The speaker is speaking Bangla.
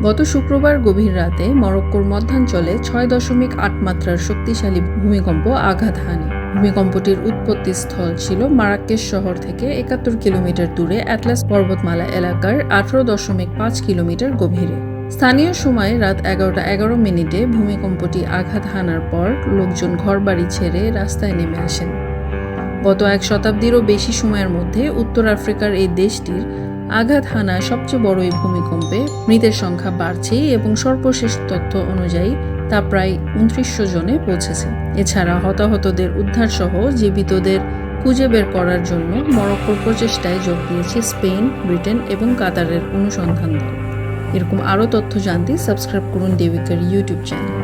গত শুক্রবার গভীর রাতে মরক্কোর মধ্যাঞ্চলে 6.8 মাত্রার শক্তিশালী ভূমিকম্প আঘাত হানে। ভূমিকম্পটির উৎপত্তি স্থল ছিল মারাক্কেশ শহর থেকে 71 কিলোমিটার দূরে অ্যাটলাস পর্বতমালা এলাকার 18.5 কিলোমিটার গভীরে। স্থানীয় সময় রাত 11:11 ভূমিকম্পটি আঘাত হানার পর লোকজন ঘরবাড়ি ছেড়ে রাস্তায় নেমে আসেন। গত এক শতাব্দীরও বেশি সময়ের মধ্যে উত্তর আফ্রিকার এই দেশটির আঘাত হানায় সবচেয়ে বড় এই ভূমিকম্পে মৃতের সংখ্যা বাড়ছে এবং সর্বশেষ তথ্য অনুযায়ী তা প্রায় 2900 জনে পৌঁছেছে। এছাড়া হতাহতদের উদ্ধার সহ জীবিতদের খুঁজে বের করার জন্য মরক্কোর প্রচেষ্টায় যোগ দিয়েছে স্পেন, ব্রিটেন এবং কাতারের অনুসন্ধান দল। এরকম আরও তথ্য জানতে সাবস্ক্রাইব করুন ডেভিকের ইউটিউব চ্যানেল।